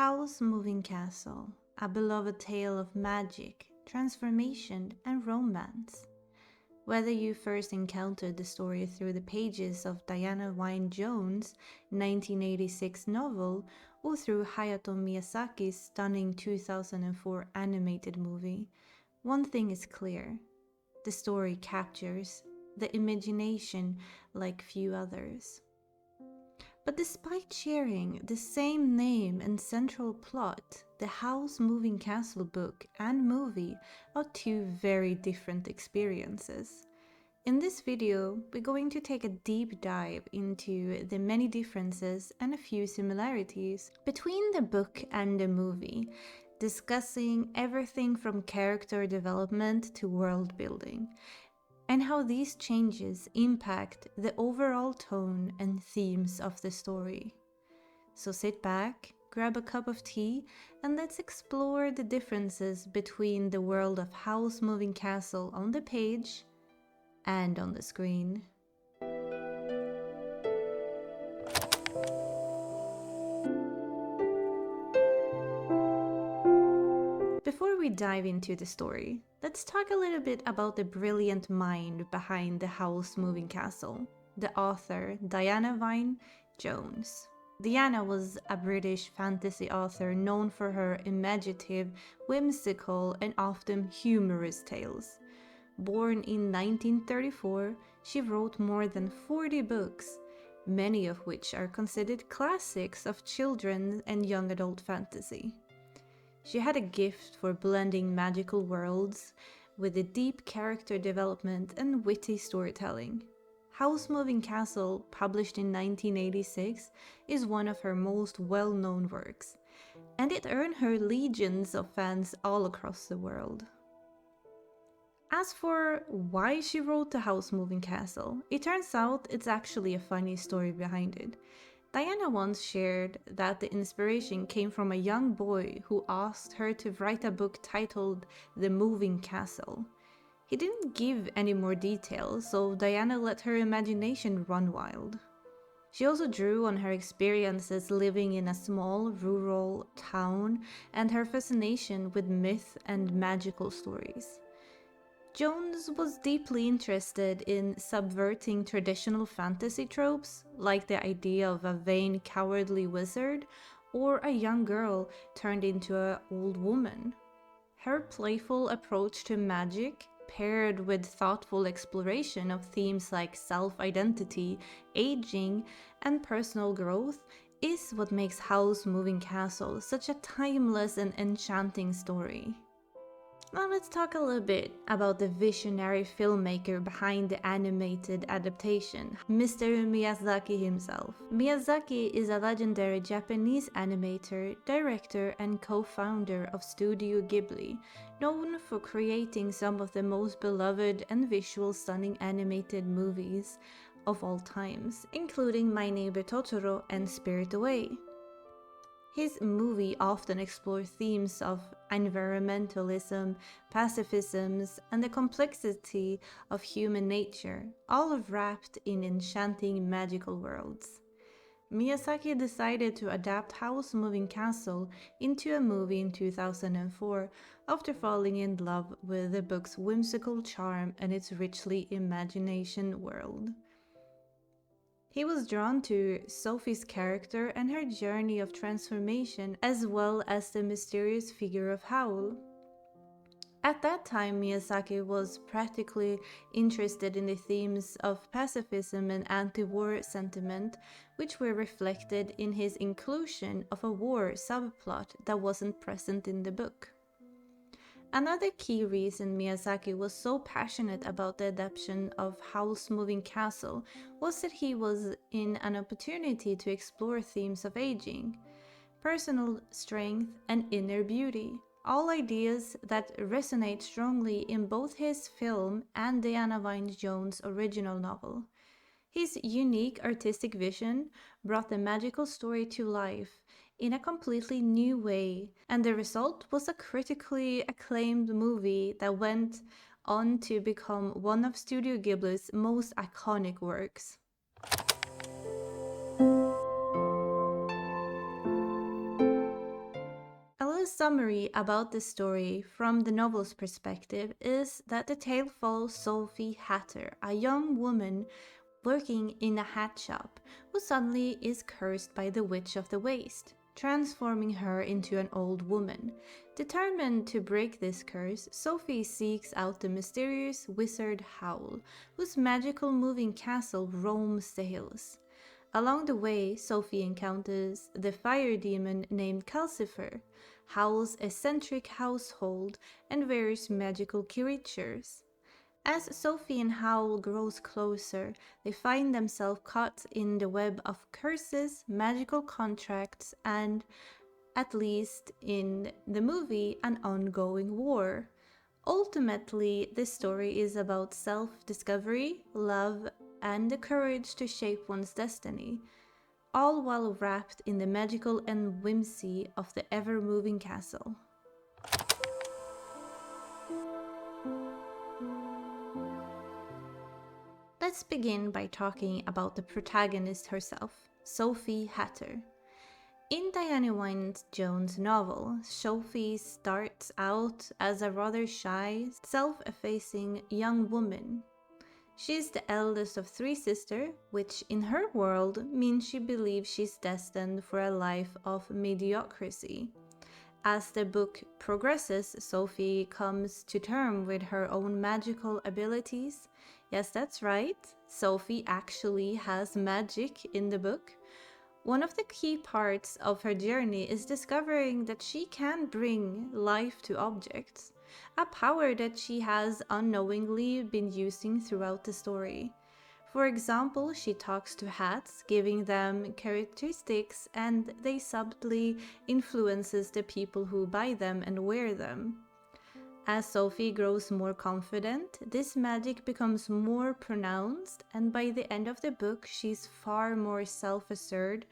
Howl's Moving Castle, a beloved tale of magic, transformation, and romance. Whether you first encountered the story through the pages of Diana Wynne Jones' 1986 novel or through Hayao Miyazaki's stunning 2004 animated movie, one thing is clear: the story captures the imagination like few others. But despite sharing the same name and central plot, the Howl's Moving Castle book and movie are two very different experiences. In this video, we're going to take a deep dive into the many differences and a few similarities between the book and the movie, discussing everything from character development to world building, and how these changes impact the overall tone and themes of the story. So sit back, grab a cup of tea, and let's explore the differences between the world of Howl's Moving Castle on the page and on the screen. Before we dive into the story, let's talk a little bit about the brilliant mind behind the Howl's Moving Castle, the author Diana Wynne Jones. Diana was a British fantasy author known for her imaginative, whimsical, and often humorous tales. Born in 1934, she wrote more than 40 books, many of which are considered classics of children's and young adult fantasy. She had a gift for blending magical worlds with a deep character development and witty storytelling. Howl's Moving Castle, published in 1986, is one of her most well-known works, and it earned her legions of fans all across the world. As for why she wrote the Howl's Moving Castle, it turns out it's actually a funny story behind it. Diana once shared that the inspiration came from a young boy who asked her to write a book titled The Moving Castle. He didn't give any more details, so Diana let her imagination run wild. She also drew on her experiences living in a small rural town and her fascination with myth and magical stories. Jones was deeply interested in subverting traditional fantasy tropes, like the idea of a vain, cowardly wizard or a young girl turned into an old woman. Her playful approach to magic, paired with thoughtful exploration of themes like self-identity, aging, and personal growth, is what makes Howl's Moving Castle such a timeless and enchanting story. Now let's talk a little bit about the visionary filmmaker behind the animated adaptation, Mr. Miyazaki himself. Miyazaki is a legendary Japanese animator, director, and co-founder of Studio Ghibli, known for creating some of the most beloved and visual stunning animated movies of all times, including My Neighbor Totoro and Spirited Away. His movie often explore themes of environmentalism, pacifism, and the complexity of human nature, all wrapped in enchanting magical worlds. Miyazaki decided to adapt Howl's Moving Castle into a movie in 2004 after falling in love with the book's whimsical charm and its richly imagination world. He was drawn to Sophie's character and her journey of transformation, as well as the mysterious figure of Howl. At that time, Miyazaki was practically interested in the themes of pacifism and anti-war sentiment, which were reflected in his inclusion of a war subplot that wasn't present in the book. Another key reason Miyazaki was so passionate about the adaptation of Howl's Moving Castle was that he was in an opportunity to explore themes of aging, personal strength, and inner beauty, all ideas that resonate strongly in both his film and Diana Wynne Jones' original novel. His unique artistic vision brought the magical story to life in a completely new way, and the result was a critically acclaimed movie that went on to become one of Studio Ghibli's most iconic works. summary about the story from the novel's perspective is that the tale follows Sophie Hatter, a young woman working in a hat shop who suddenly is cursed by the Witch of the Waste, transforming her into an old woman. Determined to break this curse, Sophie seeks out the mysterious wizard Howl, whose magical moving castle roams the hills. Along the way, Sophie encounters the fire demon named Califer, Howl's eccentric household, and various magical creatures. As Sophie and Howl grows closer, they find themselves caught in the web of curses, magical contracts, and, at least in the movie, an ongoing war. Ultimately, this story is about self-discovery, love, and the courage to shape one's destiny, all while wrapped in the magical and whimsy of the ever-moving castle. Let's begin by talking about the protagonist herself, Sophie Hatter. In Diana Wynne Jones' novel, Sophie starts out as a rather shy, self-effacing young woman. She's the eldest of three sisters, which in her world means she believes she's destined for a life of mediocrity. As the book progresses, Sophie comes to terms with her own magical abilities. Yes, that's right, Sophie actually has magic in the book. One of the key parts of her journey is discovering that she can bring life to objects, a power that she has unknowingly been using throughout the story. For example, she talks to hats, giving them characteristics, and they subtly influences the people who buy them and wear them. As Sophie grows more confident, this magic becomes more pronounced, and by the end of the book, she's far more self-assured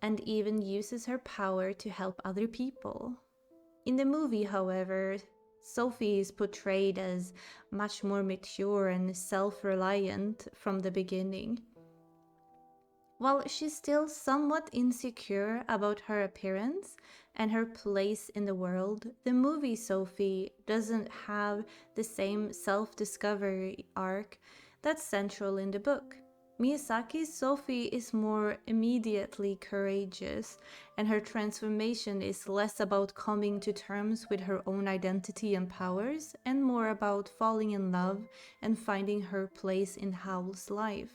and even uses her power to help other people. In the movie, however, Sophie is portrayed as much more mature and self-reliant from the beginning. While she's still somewhat insecure about her appearance and her place in the world, the movie Sophie doesn't have the same self-discovery arc that's central in the book. Miyazaki's Sophie is more immediately courageous, and her transformation is less about coming to terms with her own identity and powers, and more about falling in love and finding her place in Howl's life.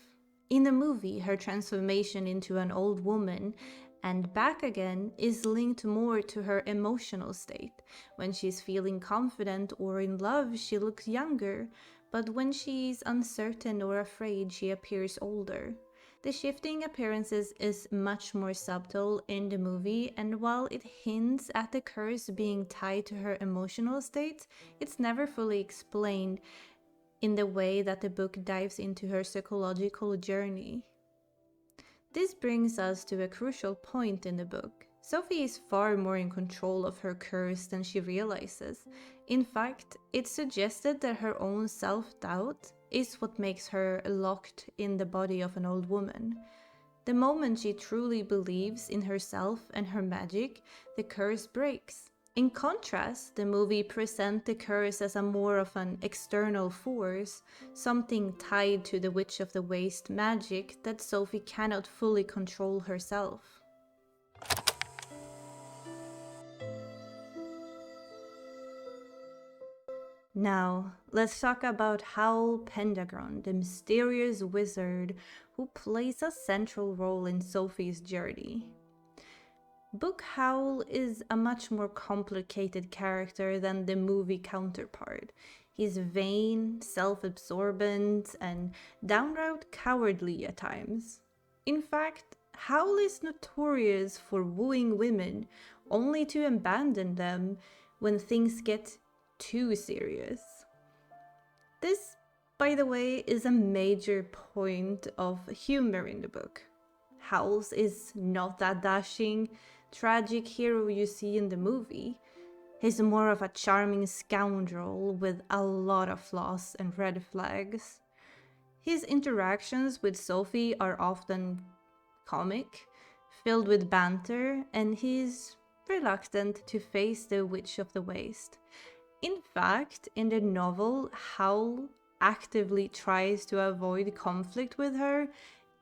In the movie, her transformation into an old woman and back again is linked more to her emotional state. When she's feeling confident or in love, she looks younger, but when she's uncertain or afraid, she appears older. The shifting appearances is much more subtle in the movie, and while it hints at the curse being tied to her emotional state, it's never fully explained in the way that the book dives into her psychological journey. This brings us to a crucial point in the book. Sophie is far more in control of her curse than she realizes. In fact, it's suggested that her own self-doubt is what makes her locked in the body of an old woman. The moment she truly believes in herself and her magic, the curse breaks. In contrast, the movie presents the curse as a more of an external force, something tied to the Witch of the Waste magic that Sophie cannot fully control herself. Now, let's talk about Howl Pendragon, the mysterious wizard who plays a central role in Sophie's journey. Book Howl is a much more complicated character than the movie counterpart. He's vain, self-absorbent, and downright cowardly at times. In fact, Howl is notorious for wooing women, only to abandon them when things get too serious. This, by the way, is a major point of humor in the book. Howl's is not that dashing, tragic hero you see in the movie. He's more of a charming scoundrel with a lot of flaws and red flags. His interactions with Sophie are often comic, filled with banter, and he's reluctant to face the Witch of the Waste. In fact, in the novel, Howl actively tries to avoid conflict with her,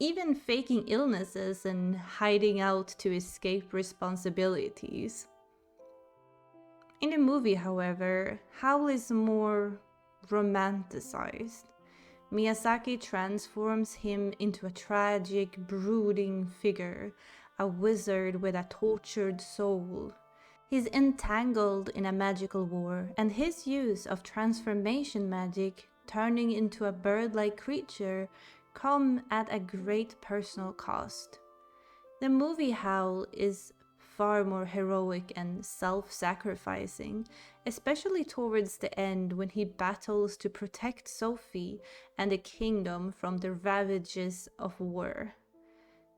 even faking illnesses and hiding out to escape responsibilities. In the movie, however, Howl is more romanticized. Miyazaki transforms him into a tragic, brooding figure, a wizard with a tortured soul. He's entangled in a magical war, and his use of transformation magic, turning into a bird-like creature, come at a great personal cost. The movie Howl is far more heroic and self-sacrificing, especially towards the end when he battles to protect Sophie and the kingdom from the ravages of war.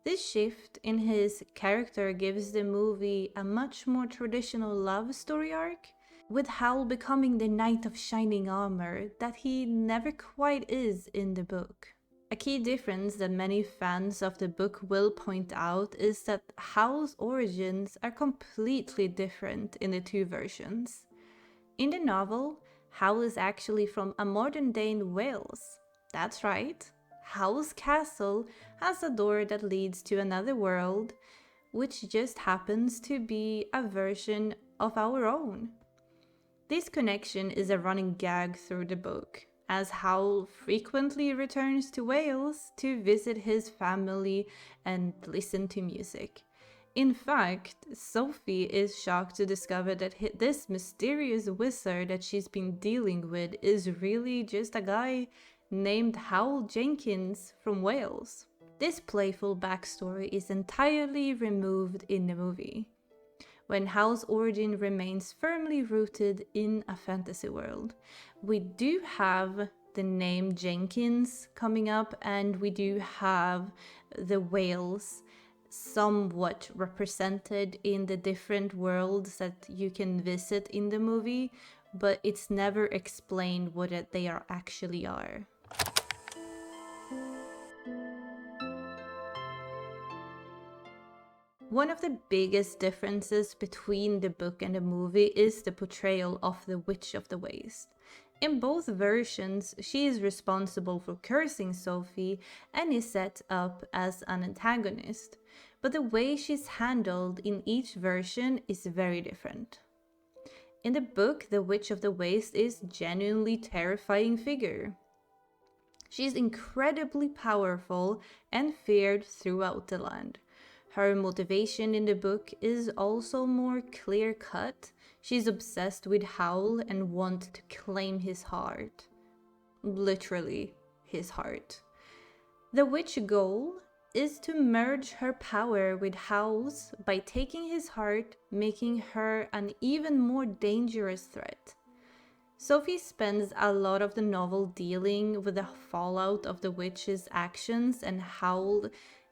This shift in his character gives the movie a much more traditional love story arc, with Howl becoming the knight of shining armor that he never quite is in the book. A key difference that many fans of the book will point out is that Howl's origins are completely different in the two versions. In the novel, Howl is actually from a modern-day Wales. That's right, Howl's castle has a door that leads to another world, which just happens to be a version of our own. This connection is a running gag through the book, as Howl frequently returns to Wales to visit his family and listen to music. In fact, Sophie is shocked to discover that this mysterious wizard that she's been dealing with is really just a guy named Howl Jenkins from Wales. This playful backstory is entirely removed in the movie, when Howl's origin remains firmly rooted in a fantasy world. We do have the name Jenkins coming up, and we do have the Wales somewhat represented in the different worlds that you can visit in the movie, but it's never explained what they actually are. One of the biggest differences between the book and the movie is the portrayal of the Witch of the Waste. In both versions, she is responsible for cursing Sophie and is set up as an antagonist, but the way she's handled in each version is very different. In the book, the Witch of the Waste is a genuinely terrifying figure. She's incredibly powerful and feared throughout the land. Her motivation in the book is also more clear-cut. She's obsessed with Howl and wants to claim his heart. Literally, his heart. The witch's goal is to merge her power with Howl's by taking his heart, making her an even more dangerous threat. Sophie spends a lot of the novel dealing with the fallout of the witch's actions, and Howl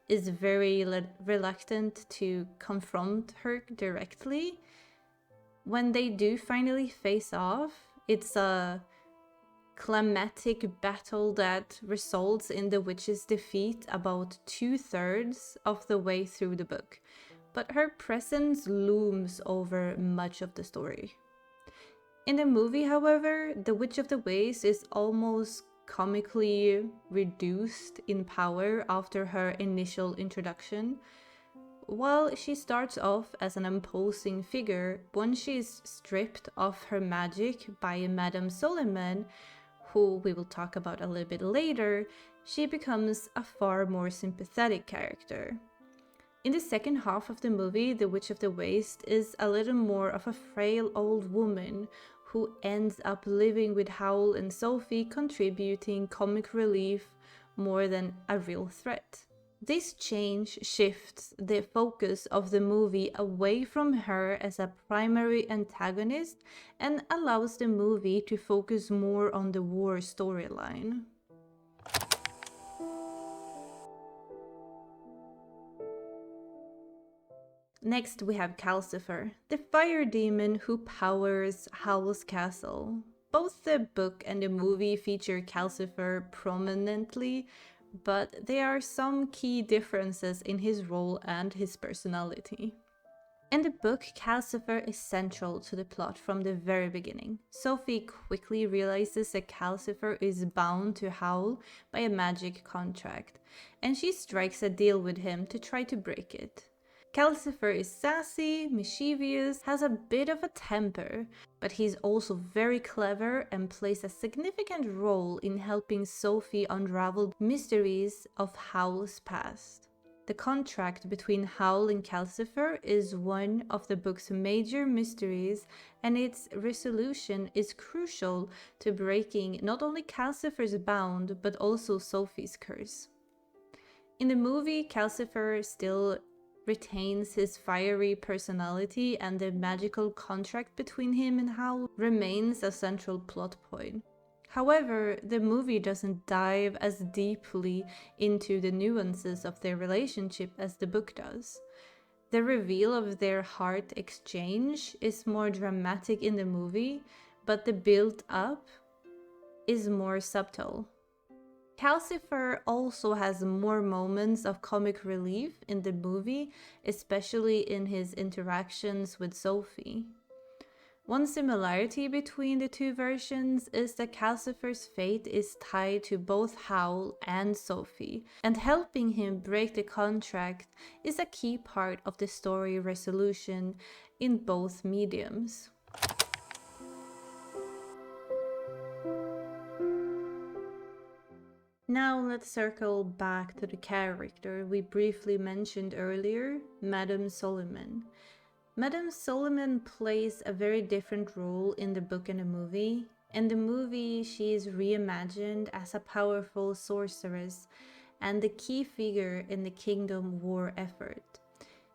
is very reluctant to confront her directly. When they do finally face off, it's a climactic battle that results in the witch's defeat about 2/3 of the way through the book, but her presence looms over much of the story. In the movie, however, the Witch of the Waste is almost comically reduced in power after her initial introduction. While she starts off as an imposing figure, once she is stripped of her magic by Madame Suliman, who we will talk about a little bit later, she becomes a far more sympathetic character. In the second half of the movie, the Witch of the Waste is a little more of a frail old woman who ends up living with Howl and Sophie, contributing comic relief more than a real threat. This change shifts the focus of the movie away from her as a primary antagonist and allows the movie to focus more on the war storyline. Next we have Califer, the fire demon who powers Howl's castle. Both the book and the movie feature Califer prominently, but there are some key differences in his role and his personality. In the book, Califer is central to the plot from the very beginning. Sophie quickly realizes that Califer is bound to Howl by a magic contract, and she strikes a deal with him to try to break it. Califer is sassy, mischievous, has a bit of a temper, but he's also very clever and plays a significant role in helping Sophie unravel mysteries of Howl's past. The contract between Howl and Califer is one of the book's major mysteries, and its resolution is crucial to breaking not only Califer's bound, but also Sophie's curse. In the movie, Califer still retains his fiery personality, and the magical contract between him and Howl remains a central plot point. However, the movie doesn't dive as deeply into the nuances of their relationship as the book does. The reveal of their heart exchange is more dramatic in the movie, but the build-up is more subtle. Califer also has more moments of comic relief in the movie, especially in his interactions with Sophie. One similarity between the two versions is that Califer's fate is tied to both Howl and Sophie, and helping him break the contract is a key part of the story resolution in both mediums. Now let's circle back to the character we briefly mentioned earlier, Madame Suliman. Madame Suliman plays a very different role in the book and the movie. In the movie, she is reimagined as a powerful sorceress and the key figure in the Kingdom War effort.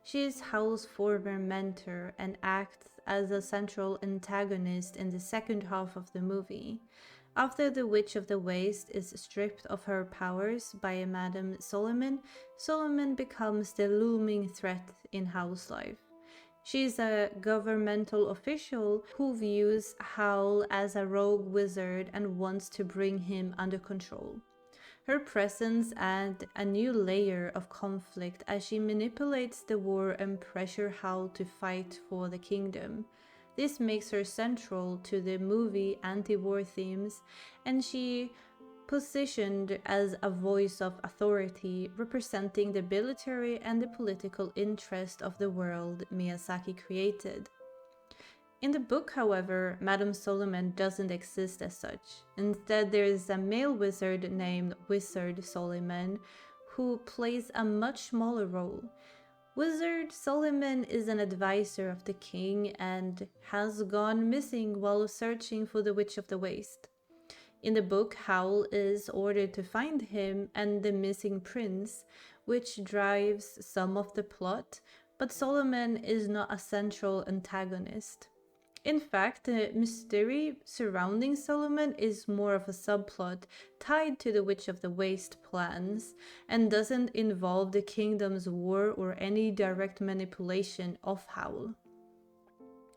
She is Howl's former mentor and acts as a central antagonist in the second half of the movie. After the Witch of the Waste is stripped of her powers by Madame Suliman, Suliman becomes the looming threat in Howl's life. She is a governmental official who views Howl as a rogue wizard and wants to bring him under control. Her presence adds a new layer of conflict as she manipulates the war and pressures Howl to fight for the kingdom. This makes her central to the movie anti-war themes, and she positioned as a voice of authority representing the military and the political interest of the world Miyazaki created. In the book, however, Madame Suliman doesn't exist as such. Instead, there is a male wizard named Wizard Suliman who plays a much smaller role. Wizard Suliman is an advisor of the king and has gone missing while searching for the Witch of the Waste. In the book, Howl is ordered to find him and the missing prince, which drives some of the plot, but Suliman is not a central antagonist. In fact, the mystery surrounding Suliman is more of a subplot tied to the Witch of the Waste plans and doesn't involve the kingdom's war or any direct manipulation of Howl.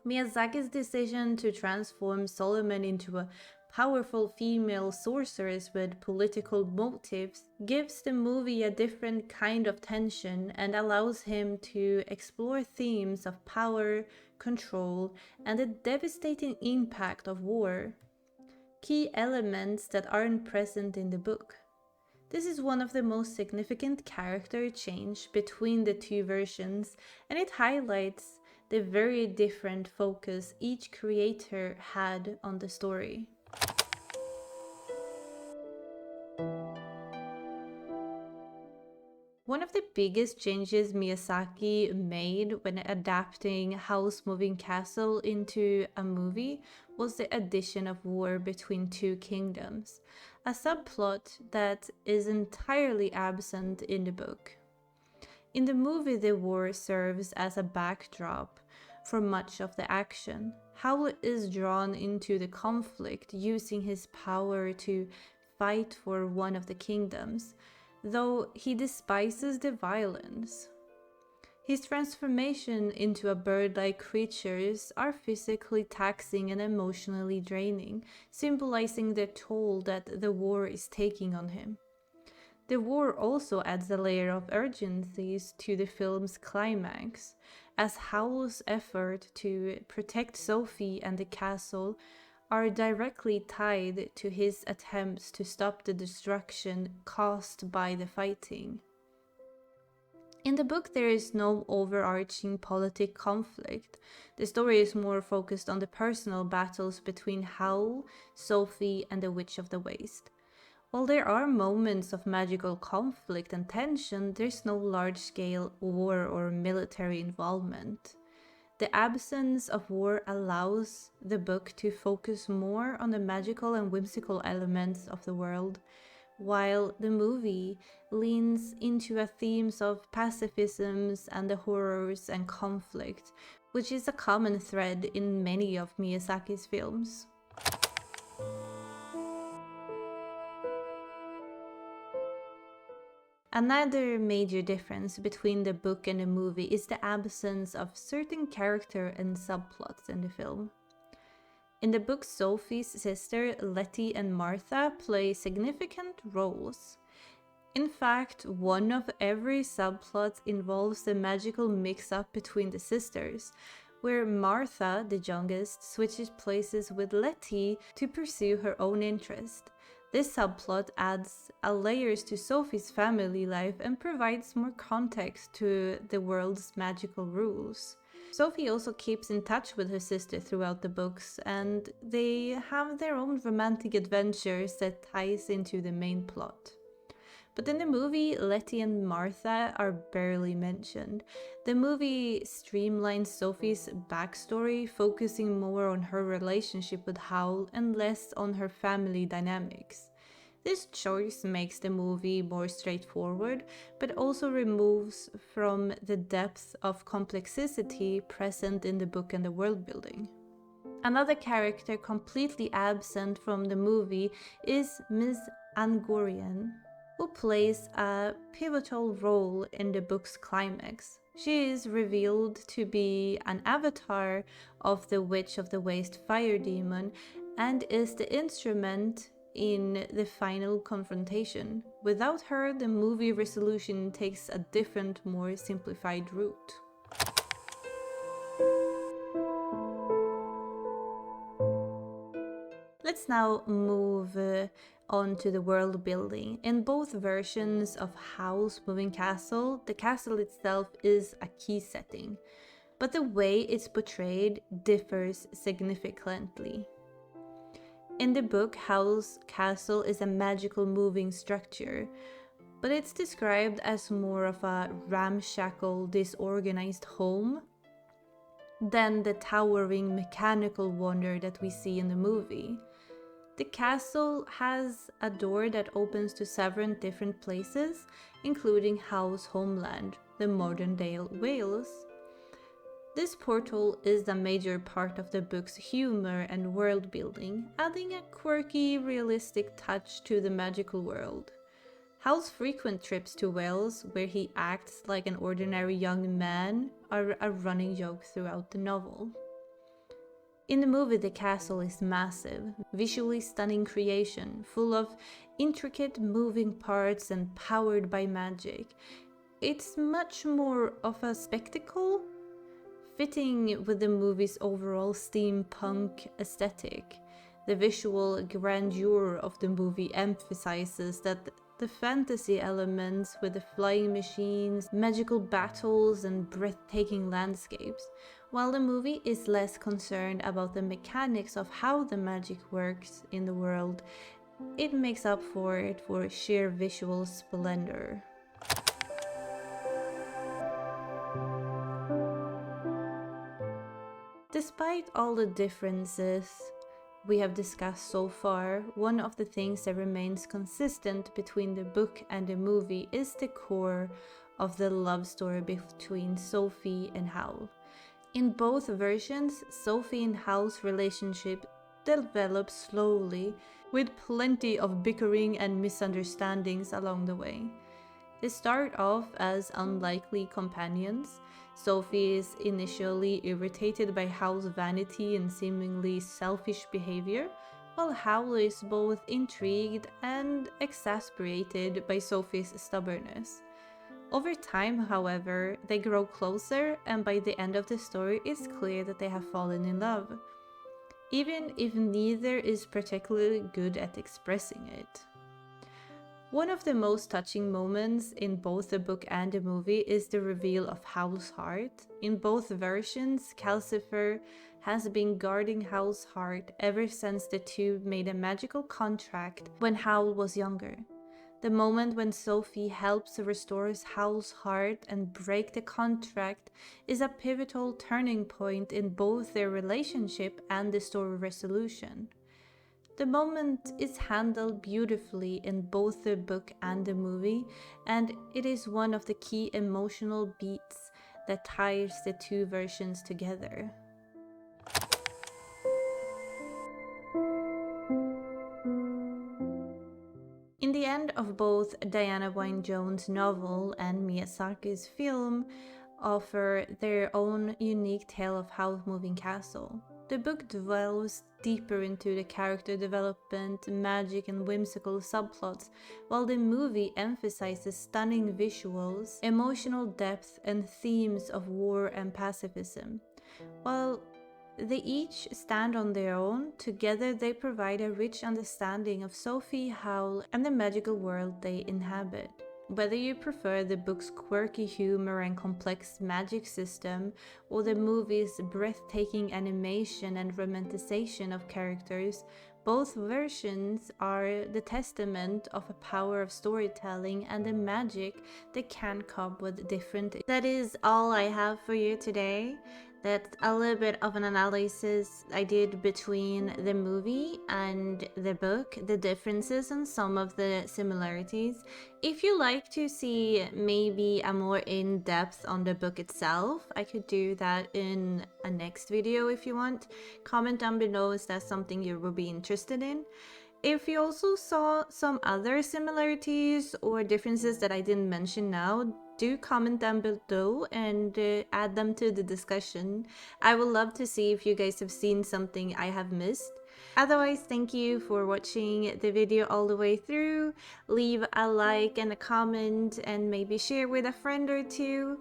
Miyazaki's decision to transform Suliman into a powerful female sorceress with political motives gives the movie a different kind of tension and allows him to explore themes of power, control, and the devastating impact of war, key elements that aren't present in the book. This is one of the most significant character change between the two versions, and it highlights the very different focus each creator had on the story. One of the biggest changes Miyazaki made when adapting Howl's Moving Castle into a movie was the addition of war between two kingdoms, a subplot that is entirely absent in the book. In the movie, the war serves as a backdrop for much of the action. Howl is drawn into the conflict using his power to fight for one of the kingdoms, though he despises the violence. His transformation into a bird-like creatures are physically taxing and emotionally draining, symbolizing the toll that the war is taking on him. The war also adds a layer of urgency to the film's climax, as Howl's effort to protect Sophie and the castle are directly tied to his attempts to stop the destruction caused by the fighting. In the book, there is no overarching politic conflict. The story is more focused on the personal battles between Howl, Sophie, and the Witch of the Waste. While there are moments of magical conflict and tension, there's no large-scale war or military involvement. The absence of war allows the book to focus more on the magical and whimsical elements of the world, while the movie leans into themes of pacifisms and the horrors and conflict, which is a common thread in many of Miyazaki's films. Another major difference between the book and the movie is the absence of certain character and subplots in the film. In the book, Sophie's sister Letty and Martha play significant roles. In fact, one of every subplot involves the magical mix-up between the sisters, where Martha, the youngest, switches places with Letty to pursue her own interest. This subplot adds layers to Sophie's family life and provides more context to the world's magical rules. Sophie also keeps in touch with her sister throughout the books, and they have their own romantic adventures that ties into the main plot. But in the movie, Letty and Martha are barely mentioned. The movie streamlines Sophie's backstory, focusing more on her relationship with Howl and less on her family dynamics. This choice makes the movie more straightforward, but also removes from the depth of complexity present in the book and the world building. Another character completely absent from the movie is Ms. Angorian, who plays a pivotal role in the book's climax. She is revealed to be an avatar of the Witch of the Waste fire demon and is the instrument in the final confrontation. Without her, the movie resolution takes a different, more simplified route. Let's now move on to the world building. In both versions of Howl's Moving Castle, the castle itself is a key setting, but the way it's portrayed differs significantly. In the book, Howl's castle is a magical moving structure, but it's described as more of a ramshackle, disorganized home than the towering mechanical wonder that we see in the movie. The castle has a door that opens to several different places, including Howl's homeland, the modern-day Wales. This portal is a major part of the book's humor and world building, adding a quirky, realistic touch to the magical world. Howl's frequent trips to Wales, where he acts like an ordinary young man, are a running joke throughout the novel. In the movie, the castle is massive, visually stunning creation, full of intricate moving parts and powered by magic. It's much more of a spectacle, fitting with the movie's overall steampunk aesthetic. The visual grandeur of the movie emphasizes that the fantasy elements with the flying machines, magical battles, and breathtaking landscapes, while the movie is less concerned about the mechanics of how the magic works in the world. It makes up for it for sheer visual splendor. Despite all the differences we have discussed so far, one of the things that remains consistent between the book and the movie is the core of the love story between Sophie and Howl. In both versions, Sophie and Howl's relationship develops slowly, with plenty of bickering and misunderstandings along the way. They start off as unlikely companions. Sophie is initially irritated by Howl's vanity and seemingly selfish behavior, while Howl is both intrigued and exasperated by Sophie's stubbornness. Over time, however, they grow closer, and by the end of the story, it's clear that they have fallen in love, even if neither is particularly good at expressing it. One of the most touching moments in both the book and the movie is the reveal of Howl's heart. In both versions, Califer has been guarding Howl's heart ever since the two made a magical contract when Howl was younger. The moment when Sophie helps restore Howl's heart and break the contract is a pivotal turning point in both their relationship and the story resolution. The moment is handled beautifully in both the book and the movie, and it is one of the key emotional beats that ties the two versions together. In the end of both Diana Wynne Jones' novel and Miyazaki's film offer their own unique tale of Howl's Moving Castle. The book delves deeper into the character development, magic, and whimsical subplots, while the movie emphasizes stunning visuals, emotional depth, and themes of war and pacifism. While they each stand on their own, together they provide a rich understanding of Sophie, Howl, and the magical world they inhabit. Whether you prefer the book's quirky humor and complex magic system, or the movie's breathtaking animation and romanticization of characters, both versions are the testament of a power of storytelling and the magic that can come with different. That is all I have for you today. That's a little bit of an analysis I did between the movie and the book, the differences and some of the similarities. If you like to see maybe a more in-depth on the book itself, I could do that in a next video if you want. Comment down below if that's something you will be interested in. If you also saw some other similarities or differences that I didn't mention now, do comment down below and add them to the discussion. I would love to see if you guys have seen something I have missed. Otherwise, thank you for watching the video all the way through. Leave a like and a comment and maybe share with a friend or two.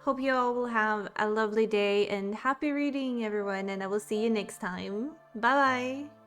Hope you all will have a lovely day and happy reading, everyone, and I will see you next time. Bye bye!